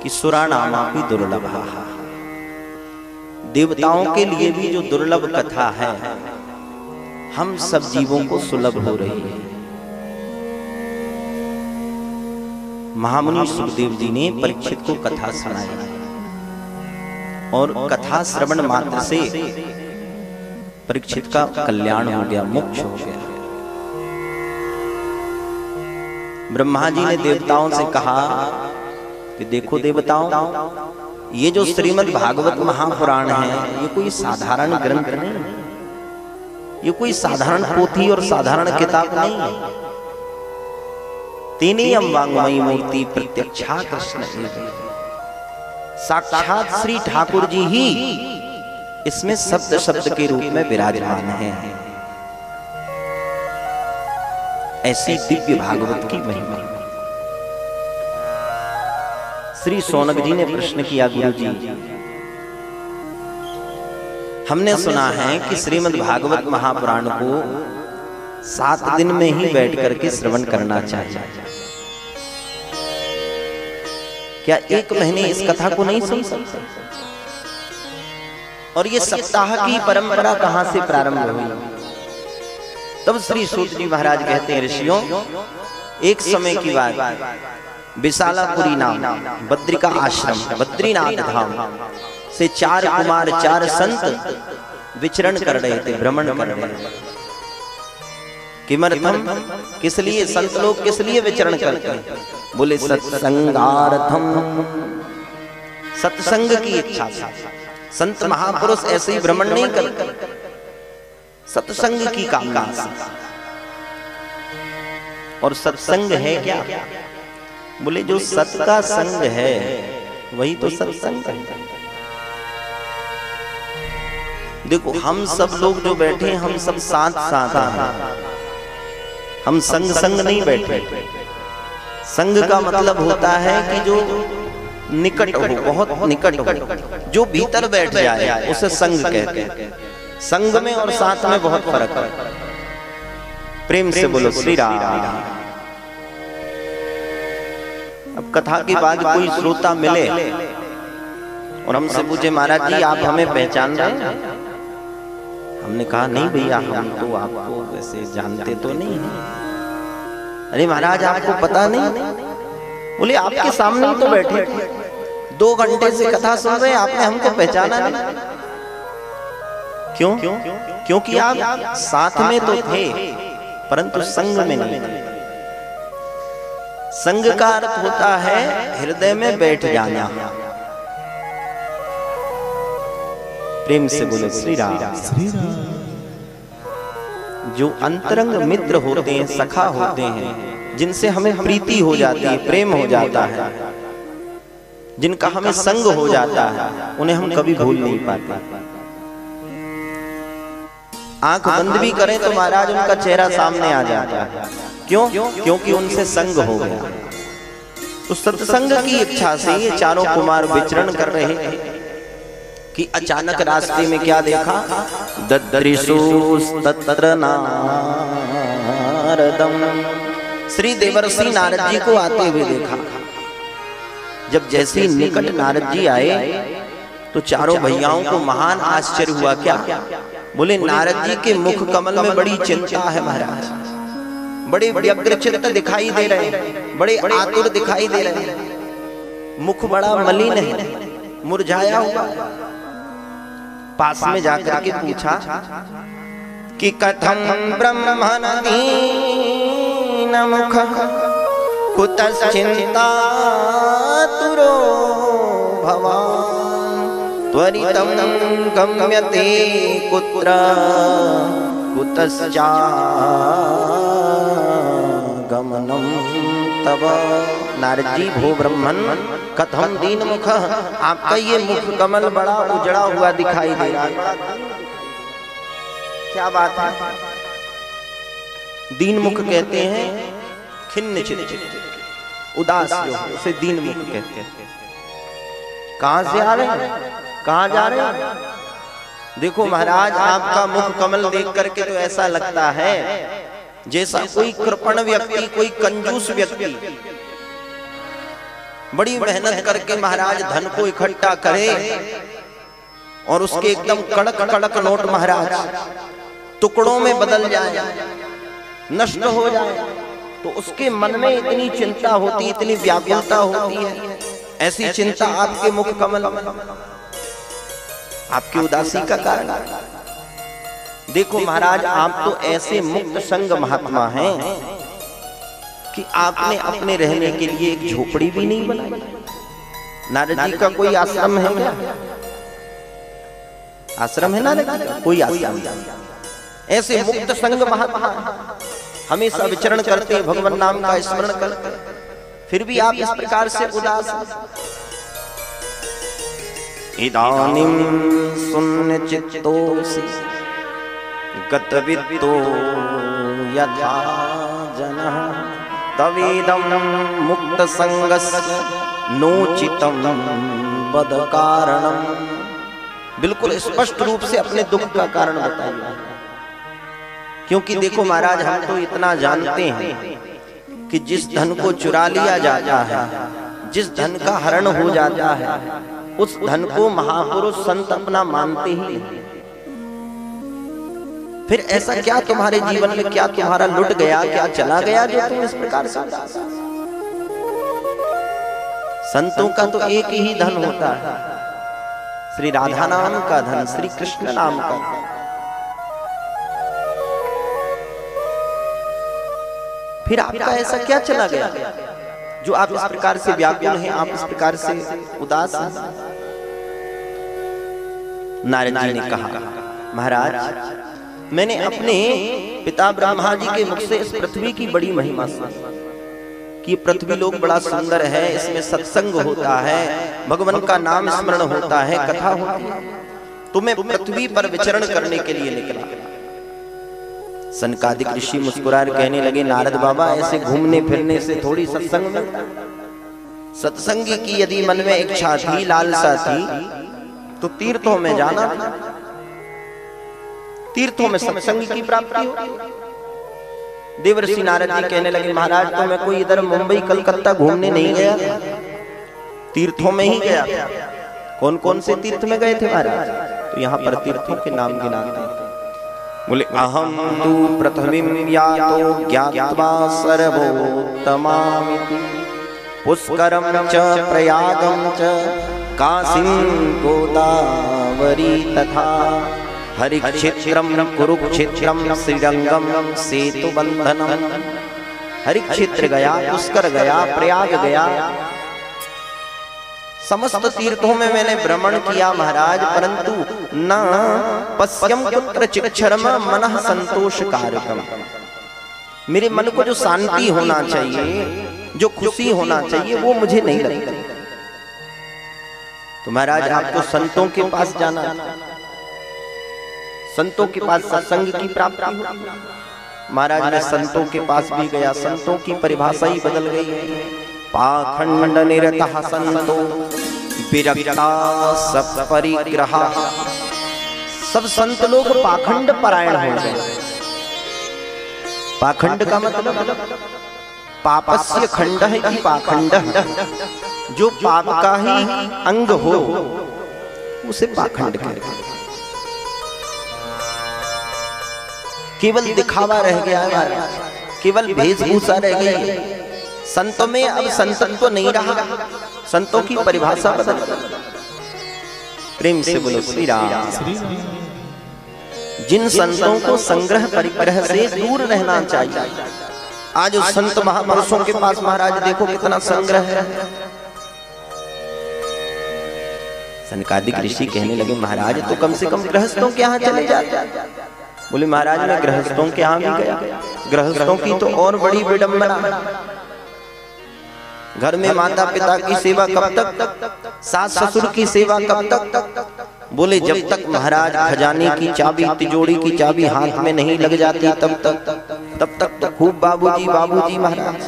कि सुरानामा भी दुर्लभ, देवताओं के लिए भी जो दुर्लभ कथा है हम सब जीवों को सुलभ हो रही है। महामुनि सुखदेव जी ने परीक्षित को कथा सुनाई और कथा श्रवण मात्र से परीक्षित का कल्याण हो गया, मोक्ष हो गया। ब्रह्मा जी ने देवताओं से कहा कि देखो देवताओं, ये जो श्रीमद् भागवत महापुराण है ये कोई साधारण ग्रंथ नहीं, ये कोई साधारण पोथी और साधारण किताब नहीं है। तेनेयम वाङ्मयी मूर्ति प्रत्यक्षा कृष्ण एव, साक्षात श्री ठाकुर जी ही इसमें शब्द शब्द के रूप में विराजमान है। ऐसी दिव्य भागवत की महिमा। श्री सोनक जी ने प्रश्न किया, गुरु जी हमने सुना है कि श्रीमद् भागवत महापुराण को 7 दिन में ही बैठ करके श्रवण करना चाहिए, क्या 1 महीने इस कथा को नहीं सुन सकते? और ये सप्ताह की परंपरा कहां से प्रारंभ हुई? तब श्री सूत जी महाराज कहते हैं, ऋषियों एक समय की बात, विशालापुरी नाम बद्रिका आश्रम, बद्रीनाथ धाम से 4 कुमार 4 संत विचरण कर रहे थे, भ्रमण कर रहे थे। किमर्थम, किस लिए संत लोग किस लिए विचरण करते हैं? बोले सत्संगार्थम, सत्संग की इच्छा से। संत महापुरुष ऐसे ही भ्रमण नहीं करते, सत्संग की कामना से। और सत्संग है क्या? बोले जो सत का संग है वही तो सत्संग है। देखो हम सब लोग जो बैठे हैं हम सब साथ साथ हैं, हम संग संग नहीं बैठे। संग का मतलब होता है कि जो निकट हो, बहुत निकट हो, जो भीतर बैठ जाए उसे संग कहते हैं। संग में और साथ में बहुत फर्क है। प्रेम से बोलो श्री राम। अब कथा के बाद कोई श्रोता मिले और हमसे पूछे, महाराज जी आप हमें पहचान रहे हैं? हमने कहा नहीं भैया, हम तो आपको वैसे जानते तो नहीं हैं। अरे महाराज आपको पता नहीं? बोले आपके सामने ही तो बैठे थे, 2 घंटे से कथा सुन रहे हैं, आपने हमको पहचाना नहीं। क्यों? क्योंकि आप साथ में तो थे परंतु संग में नहीं थे। संग का अर्थ होता है हृदय में बैठ जाना। प्रेम से बोलो श्री राम। जो अंतरंग मित्र होते हैं, सखा होते हैं, जिनसे हमें प्रीति हो जाती है, प्रेम हो जाता है, जिनका हमें संग हो जाता है, उन्हें हम कभी भूल नहीं पाते। आंख बंद भी करें तो महाराज उनका चेहरा सामने आ जाता है। क्यों? क्योंकि उनसे संग हो गया। तो सत्संग की इच्छा से ये 4 कुमार विचरण कर रहे थे कि अचानक रास्ते में क्या देखा? ददृशु तत्र नारदम, श्री देवर्षि नारद जी को आते हुए देखा। जब जैसे ही निकट नारद जी आए तो चारों भैयाओं को महान आश्चर्य हुआ। क्या? बोले नारद जी के मुख कमल में बड़ी चिंता है महाराज, बड़े व्यग्रचित्त दिखाई दे रहे हैं, बड़े आतुर दिखाई दे रहे हैं, मुख बड़ा मलिन है, मुरझाया हुआ। पास में जाकर के पूछा कि कथम ब्रह्मण दीन मुख कुतश्चिंता तुरो भवान् त्वरितं गम्यते कुत्र कुतश्चागमनं तव। नारद जी, भो ब्रह्मन कथम दीन मुख, आपका ये मुख कमल बड़ा उजड़ा हुआ दिखाई दे रहा है, क्या बात है? दीन मुख कहते हैं खिन्न चित्त, उदास जो है उसे दीन मुख कहते हैं। कहां से आ रहे हैं, कहां जा रहे हैं? देखो महाराज आपका मुख कमल देख करके तो ऐसा लगता है जैसा कोई कृपण व्यक्ति, कोई कंजूस व्यक्ति बड़ी मेहनत करके महाराज धन को इकट्ठा करे और उसके एकदम कड़क कड़क नोट महाराज टुकड़ों में बदल जाए, नष्ट हो जाए, तो उसके मन में इतनी चिंता होती, इतनी व्याकुलता होती है। ऐसी चिंता आपके मुख कमल में, आपकी उदासी का कारण। देखो महाराज, आप तो ऐसे मुक्त संग महात्मा हैं कि आपने अपने रहने के लिए एक झोपड़ी भी नहीं बनाई। नारद जी का कोई आश्रम है क्या? आश्रम है नारद जी का? कोई आश्रम नहीं। ऐसे मुक्त संग महात्मा हमेशा विचरण करते, भगवान नाम का स्मरण करते, फिर भी आप इस प्रकार से उदास हैं। इदानीं शून्य चित्तोऽसि गतवित्तो यथा जनः तवेदं मुक्त संगस्य नोचितं वद कारणम्। बिल्कुल स्पष्ट रूप से अपने दुख का कारण बताइए। क्योंकि देखो महाराज, हम तो इतना जानते हैं कि जिस धन को चुरा लिया जाता है, जिस धन का हरण हो जाता है, उस धन को महापुरुष संत अपना मानते ही नहीं। फिर ऐसा क्या तुम्हारे जीवन में, क्या तुम्हारा लुट गया, क्या चला गया जो तुम इस प्रकार से? संतों का तो एक ही धन होता है, श्री राधा नाम का धन, श्री कृष्ण नाम का। फिर आपका ऐसा क्या चला गया जो आप इस प्रकार से व्याकुल हैं, आप इस प्रकार से उदास हैं? नारद जी ने कहा, महाराज मैंने अपने पिता ब्रह्मा जी के मुख से इस पृथ्वी की बड़ी महिमा सुनी कि पृथ्वी लोक बड़ा सुंदर है, इसमें सत्संग होता है, भगवान का नाम स्मरण होता है, कथा होती है। तो मैं पृथ्वी पर विचरण करने के लिए निकला। सनकादिक ऋषि मुस्कुराकर कहने लगे, नारद बाबा ऐसे घूमने फिरने से थोड़ी सत्संग मिलता। सत्संग की यदि मन में इच्छा थी, लालसा थी, तो तीर्थों में जाना था, तीर्थों में सत्संग की प्राप्ति होती। देवर्षि नारद जी कहने लगे, महाराज तो मैं कोई इधर मुंबई कलकत्ता घूमने नहीं गया, तीर्थों में ही गया। कौन कौन से तीर्थ में गए थे महाराज? तो यहाँ पर तीर्थों के नाम गिनाते हैं। बोले, अहम तु पृथ्वीं यातो ज्ञात्वा सर्वोत्तमामिति पुष्करं च प्रयागं च काशीं गोदावरी तथा हरिक्षेत्रं कुरुक्षेत्रं श्रीरंगं सेतुबंधनम। हरिक्षेत्र गया, पुष्कर गया, प्रयाग गया, समस्त तीर्थों में मैंने भ्रमण किया महाराज, परंतु न पश्यम कुत्र चिक्षरम मनः संतोष कारकम। मेरे मन को जो शांति होना चाहिए, जो खुशी होना चाहिए, वो मुझे नहीं लगता। तो महाराज आपको संतों के पास जाना, संतों के पास सत्संग की प्राप्ति होगी। महाराज मैं संतों के पास भी गया, संतों की परिभाषा ही बदल गई है। पाखंड निरतः संतो विरक्ता सब परिग्रहा। सब संत लोग पाखंड परायण हो गए। पाखंड का मतलब पापस्य खंड है कि पाखंड, जो पाप का ही अंग हो उसे पाखंड कहते हैं। केवल दिखावा रह गया है, केवल वेशभूषा रह गई है। संतों में अब संतत्व नहीं रहा, संतों की परिभाषा बदल गई। प्रेम से बोलो श्री राम। जिन संतों को संग्रह परिग्रह से दूर रहना चाहिए, आज उस संत महापुरुषों के पास महाराज देखो कितना संग्रह है। सनकादिक ऋषि कहने लगे, महाराज तो कम से कम गृहस्थों के यहाँ चले जाते। बोले, महाराज मैं गृहस्थों के यहाँ भी गया, गृहस्थों की तो और बड़ी विडंबना। घर में माता पिता की सेवा कब तक, सास ससुर की सेवा कब तक? बोले, जब तक महाराज खजाने की चाबी, तिजोरी की चाबी हाथ में नहीं लग जाती तब तक तो खूब बाबूजी बाबूजी महाराज।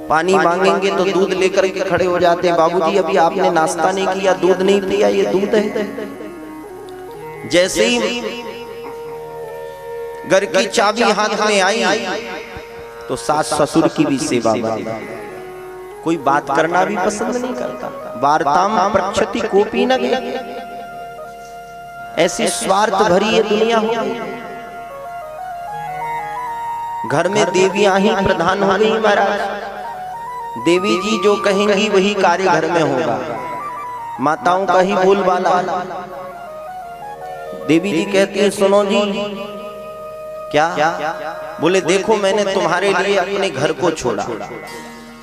पानी मांगेंगे तो दूध लेकर के खड़े हो जाते हैं, बाबूजी अभी आपने नाश्ता नहीं किया, दूध नहीं पिया, ये दूध है। जैसे ही घर की चाबी हाथ में आई तो सास ससुर की भी सेवा बढ़ी, कोई बात करना भी पसंद नहीं करता। वार्ताम प्रक्षति कोपी न गए, ऐसी स्वार्थ भरी ये दुनिया हो गई। घर में देवियां ही प्रधान हो गई महाराज। देवी जी जो कहेंगी वही कार्य घर में होगा, माताओं का ही बोलबाला। देवी जी कहती है सुनो जी, क्या? बोले देखो मैंने तुम्हारे लिए अपने घर को छोड़ा,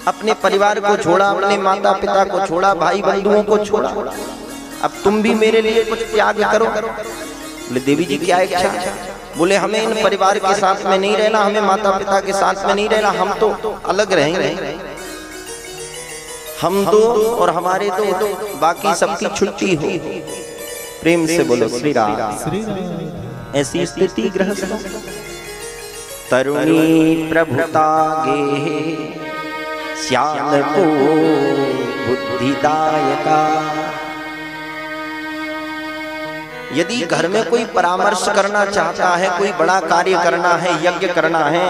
अपने परिवार को छोड़ा, अपने माता पिता को छोड़ा, भाई बंधुओं को छोड़ा, अब तुम भी मेरे लिए कुछ त्याग करो। बोले देवी जी क्या इच्छा? बोले हमें इन परिवार के साथ में नहीं रहना, हमें माता पिता के साथ में नहीं रहना, हम तो अलग रहेंगे, हम दो और हमारे दो, बाकी सबकी छुट्टी हो। प्रेम से बोलो श्री राम। ऐसी स्थिति गृहस्थ तरुणी प्रभुता गे श्याल को बुद्धिदायका। यदि घर में कोई परामर्श करना चाहता है, कोई बड़ा कार्य करना है, यज्ञ करना है,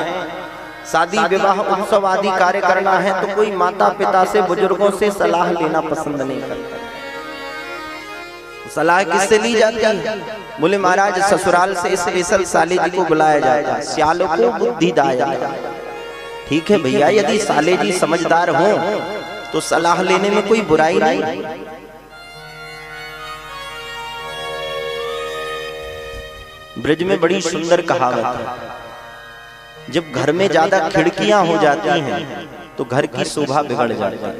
शादी विवाह उत्सव आदि कार्य करना है, तो कोई माता पिता से बुजुर्गों से सलाह लेना पसंद नहीं करता। सलाह किससे ली जाती है? बोले महाराज ससुराल से स्पेशल साले जी को बुलाया जाएगा, श्यालों को बुद्धिदायका। ठीक है भैया, यदि साले जी समझदार हो तो सलाह लेने में कोई बुराई नहीं। ब्रज में बड़ी सुंदर कहावत है, जब घर में ज्यादा खिड़कियां हो जाती हैं तो घर की शोभा बिगड़ जाती है।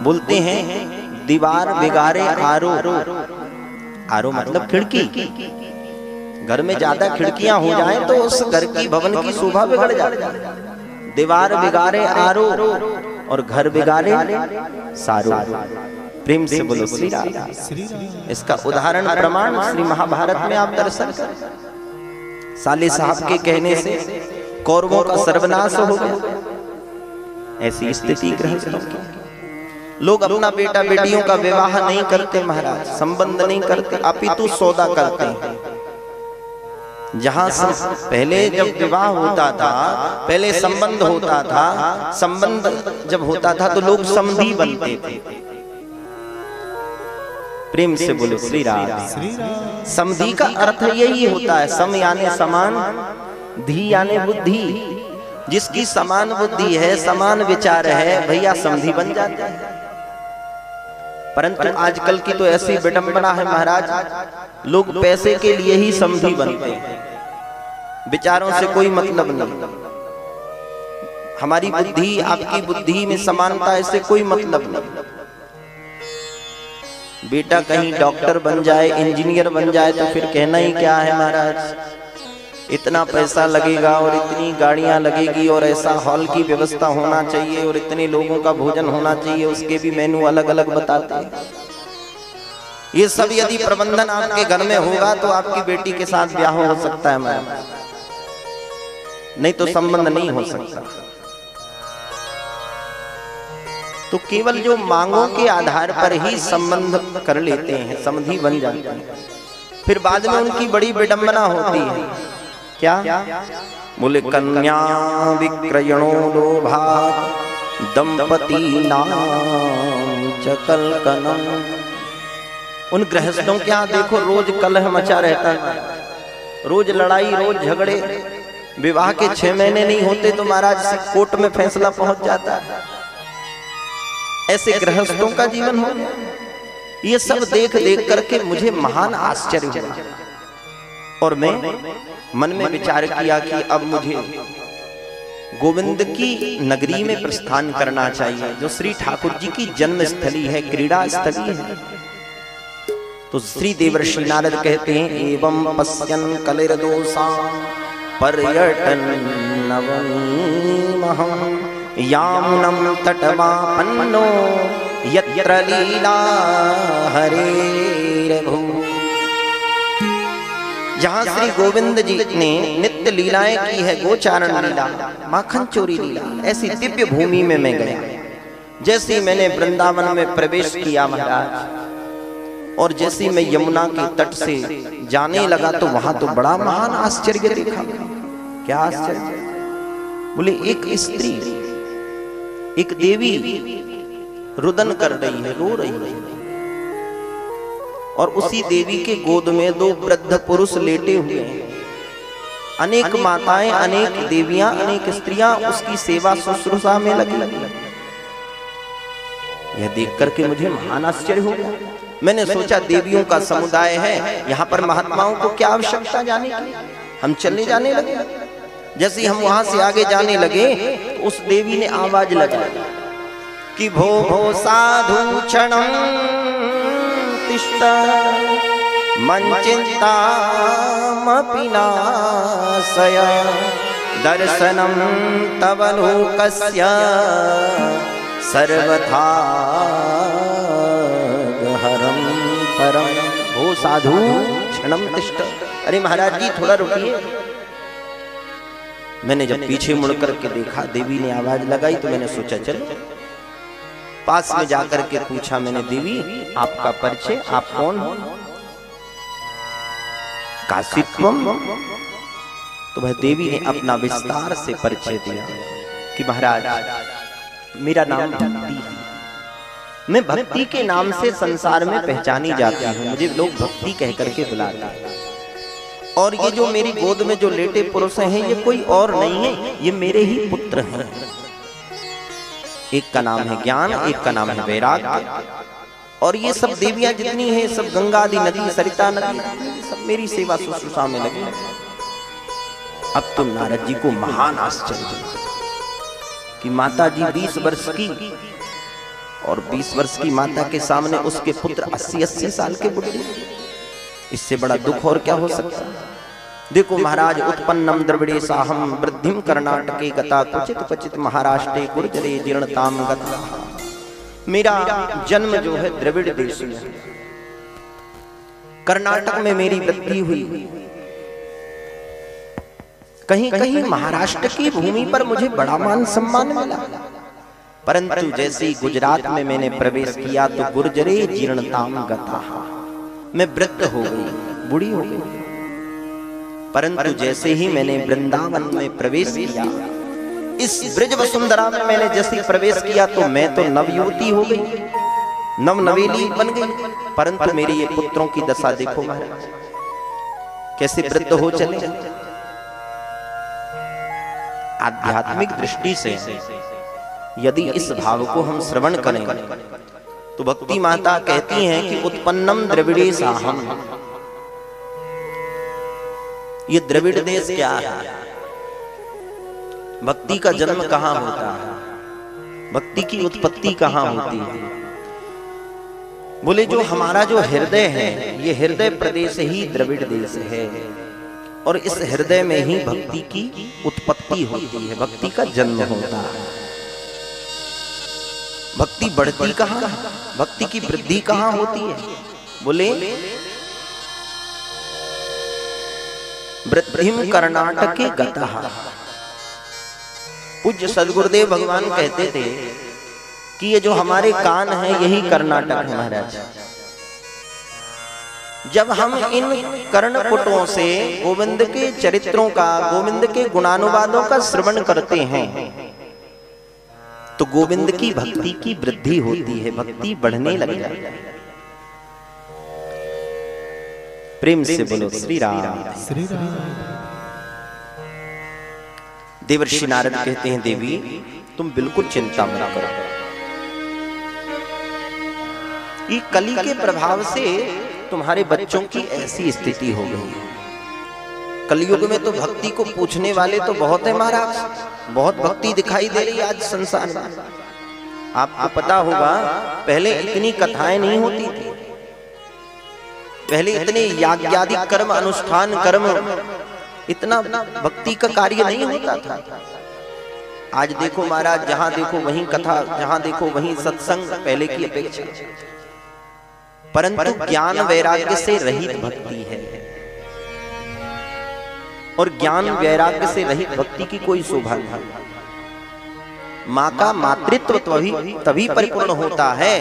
बोलते हैं दीवार बिगाड़े आरो, आरो मतलब खिड़की। घर में ज्यादा खिड़कियां हो जाएं तो उस घर की भवन की शोभा बिगड़ जाती है। दीवार बिगाड़े आरो और घर बिगाड़े सारो। प्रेम से बोलो श्री राम। इसका उदाहरण प्रमाण श्री महाभारत में आप दर्शन करें। साले साहब के कहने से कौरवों का सर्वनाश हो गया। ऐसी स्थिति गृहस्थों की। लोग अपना बेटा बेटियों का विवाह नहीं करते महाराज, संबंध नहीं करते, अपितु सौदा करते हैं। जहां पहले जब विवाह होता था, पहले संबंध होता था, संबंध जब होता था तो लोग समधी बनते थे। प्रेम से बोलो श्री राम। समधी का अर्थ यही होता है, सम यानी समान, धी यानी बुद्धि। जिसकी समान बुद्धि है, समान विचार है, भैया समधी बन जाते हैं। परंतु आजकल की तो ऐसी विडंबना है महाराज, लोग पैसे के लिए ही समधी बनते हैं, विचारों से कोई मतलब नहीं। हमारी बुद्धि आपकी बुद्धि में समानता, ऐसे कोई मतलब नहीं। बेटा कहीं डॉक्टर बन जाए, इंजीनियर बन जाए तो फिर कहना ही क्या है महाराज। इतना पैसा लगेगा और इतनी गाड़ियां लगेगी और ऐसा हॉल की व्यवस्था होना चाहिए और इतने लोगों का भोजन होना चाहिए, उसके भी मेनू अलग अलग बताते हैं। ये सब यदि प्रबंधन आपके घर में होगा तो आपकी बेटी के साथ ब्याह हो सकता है महाराज, नहीं तो संबंध नहीं हो सकता। तो केवल जो मांगों के आधार पर ही संबंध कर लेते हैं, समधी बन जाते हैं, फिर बाद में उनकी बड़ी विडंबना होती है। क्या? बोले कन्या विक्रयणो लोभात् दंपती नाम च कलकनम। उन गृहस्थों के यहाँ देखो रोज कलह मचा रहता है, रोज लड़ाई, रोज झगड़े। विवाह के 6 महीने नहीं होते तो महाराज कोर्ट में फैसला पहुंच जाता है। ऐसे गृहस्थों का जीवन हो गया। ये सब देख देख करके मुझे महान आश्चर्य हुआ और मैं मन में विचार किया कि अब मुझे गोविंद की नगरी में प्रस्थान करना चाहिए, जो श्री ठाकुर जी की जन्म स्थली है, क्रीड़ा स्थली है। तो श्री देवर्षि नारद कहते हैं एवं पश्यन् कलिर्दोषा पर्यटन नवमीमहम् यामुनम तटवापन्नो यत्र लीला हरेर्भू। जहां श्री गोविंद जी ने नित्य लीलाएं की है, गोचारण लीला, माखन चोरी लीला, ऐसी दिव्य भूमि में मैं गया। जैसे मैंने वृंदावन में प्रवेश किया महाराज, और जैसे मैं यमुना के तट से जाने लगा तो वहां तो बड़ा महान आश्चर्य देखा। क्या आश्चर्य! बोले एक स्त्री, एक देवी रुदन कर रही है, रो रही है, और उसी देवी के गोद में दो वृद्ध पुरुष लेटे हुए हैं। अनेक माताएं, अनेक देवियां, अनेक स्त्रियां उसकी सेवा शुश्रूषा में लगी। यह देख करके मुझे महान आश्चर्य हो गया। मैंने सोचा देवियों का समुदाय है, यहाँ पर महात्माओं को क्या आवश्यकता जाने की। हम चलने जाने लगे। जैसे हम वहां से आगे जाने लगे तो उस देवी ने आवाज लगाई कि भो भो साधु क्षणं तिष्ठ मच्चिंतामपि नाशय दर्शनं तव लोकस्य सर्वथा हरम परम। भो साधु क्षणं तिष्ठ। अरे महाराज जी थोड़ा रुकिए। मैंने जब पीछे मुड़ करके देखा, देवी ने आवाज लगाई, तो मैंने सोचा चलो पास में जाकर के पूछा मैंने, देवी आपका परिचय, आप कौन हो? काशित्वम। तो वह देवी ने अपना विस्तार से परिचय दिया कि महाराज मेरा नाम भक्ति है, मैं भक्ति के नाम से संसार में पहचानी जाती हूँ, मुझे लोग भक्ति कह करके बुलाते हैं। और ये जो मेरी गोद में जो लेटे पुरुष हैं ये कोई और नहीं है, ये मेरे ही पुत्र हैं। एक का नाम है ज्ञान, एक का नाम है वैराग्य, और ये सब देवियां जितनी हैं सब गंगा आदि नदी, सरिता नदी, सब मेरी सेवा शुश्रूषा में लगी। अब तो नारद जी को महान आश्चर्य हुआ कि माता जी 20 वर्ष की, और 20 वर्ष की माता के सामने उसके पुत्र 80-80 साल के बुढ़े। इससे बड़ा दुख और क्या हो सकता है। देखो महाराज, उत्पन्नम द्रविड़े साहम वृद्धिम कर्नाटके गता क्वचित क्वचित महाराष्ट्रे गुर्जरे जीर्णताम गता। मेरा जन्म जो है द्रविड़ देश में, कर्नाटक में मेरी वृद्धि हुई। कहीं कहीं महाराष्ट्र की भूमि पर मुझे बड़ा मान सम्मान मिला, परंतु जैसे ही गुजरात में मैंने प्रवेश किया तो गुर्जरे जीर्णताम गता, मैं वृद्ध हो गई, बूढ़ी हो गई। परंतु जैसे ही मैंने वृंदावन में प्रवेश किया, इस ब्रज वसुंधरा में मैंने जैसे प्रवेश किया तो मैं तो नवयुवती हो गई, नवनवेली बन गई। परंतु मेरे ये पुत्रों की दशा देखो महाराज, कैसे वृद्ध हो चले। आध्यात्मिक दृष्टि से यदि इस भाव को हम श्रवण करें तो भक्ति माता कहती हैं कि उत्पन्नम द्रविड़े साहम। ये द्रविड़ देश क्या है? भक्ति का जन्म कहाँ होता है? भक्ति की उत्पत्ति कहाँ होती है? बोले जो हमारा जो हृदय है, ये हृदय प्रदेश ही द्रविड़ देश है, और इस हृदय में ही भक्ति की उत्पत्ति होती है, भक्ति का जन्म होता है। भक्ति बढ़ती कहाँ, भक्ति की वृद्धि कहाँ होती है? बोले वृद्धिम कर्नाटके गतः। पूज्य सदगुरुदेव भगवान कहते थे कि ये जो हमारे कान हैं यही कर्नाटक है महाराज। जब हम इन कर्णपुटों से गोविंद के चरित्रों का, गोविंद के गुणानुवादों का श्रवण करते हैं तो गोविंद की भक्ति की वृद्धि होती है, भक्ति बढ़ने लग जाती है। प्रेम से बोलो श्री राम। श्री राम। देवर्षि नारद कहते हैं, देवी तुम बिल्कुल चिंता मत करो। ये कली के प्रभाव से तुम्हारे बच्चों की ऐसी स्थिति हो गई। कलयुग में तो भक्ति को पूछने वाले तो बहुत है महाराज, बहुत भक्ति दिखाई दे रही आज संसार में। आपको पता होगा पहले इतनी कथाएं नहीं होती थी, पहले इतने याज्ञादि कर्म, अनुष्ठान कर्म, इतना भक्ति का कार्य नहीं होता था। आज देखो महाराज, जहां देखो वहीं कथा, जहां देखो वहीं सत्संग, पहले की अपेक्षा। परंतु ज्ञान वैराग्य से रहित भक्ति है, और ज्ञान वैराग्य से रहित भक्ति की कोई शोभा नहीं। माँ का मातृत्व तभी परिपूर्ण होता है,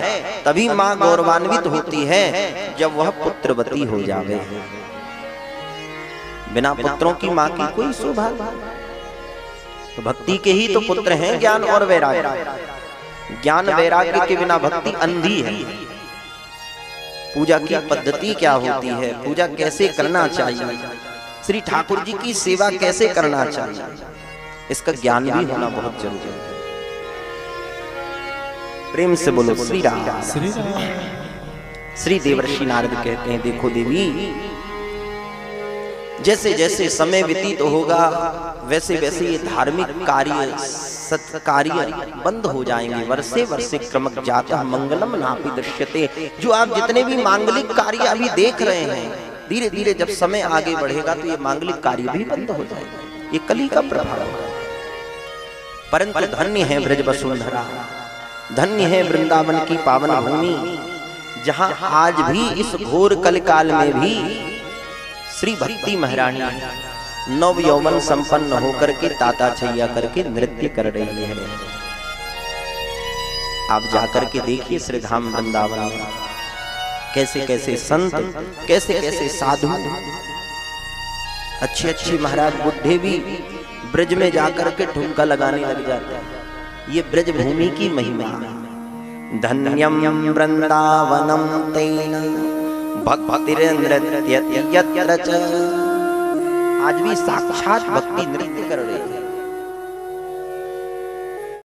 तभी माँ गौरवान्वित होती है जब वह पुत्रवती हो जावे। बिना पुत्रों की माँ की कोई शोभा नहीं। तो भक्ति के ही तो पुत्र हैं ज्ञान और वैराग्य। ज्ञान वैराग्य के बिना भक्ति अंधी है। पूजा की पद्धति क्या होती है, पूजा कैसे करना चाहिए, श्री ठाकुर जी की सेवा कैसे करना चाहिए, इसका ज्ञान भी होना बहुत जरूरी है। प्रेम से बोलो श्री राम। श्री देवर्षि नारद कहते हैं, देखो देवी, जैसे जैसे समय व्यतीत होगा वैसे वैसे ये धार्मिक कार्य सत्कार्य बंद हो जाएंगे। वर्षे वर्षे क्रमक जातः मंगलम नापि दृश्यते। जो आप जितने भी मांगलिक कार्य अभी देख रहे हैं, धीरे धीरे जब समय आगे बढ़ेगा तो ये मांगलिक कार्य भी बंद हो जाएगा। ये कली का प्रभाव है। परंतु धन्य है ब्रज वसुंधरा, धन्य है वृंदावन की पावन भूमि, जहां आज भी इस घोर कलकाल में भी श्री भक्ति महारानी नव यौवन संपन्न होकर के ताता छैया करके नृत्य कर रही है। आप जाकर के देखिए श्री धाम वृंदावन में कैसे कैसे संत, कैसे कैसे साधु, अच्छे अच्छे महाराज बुढ़े भी ब्रज में जाकर के ठुमका लगाने लग जाते हैं। ये ब्रज भूमि की महिमा। धन्यम वृंदावनम तेन भक्तिर्नृत्यति यत्र च। आज भी साक्षात भक्ति नृत्य कर रही है।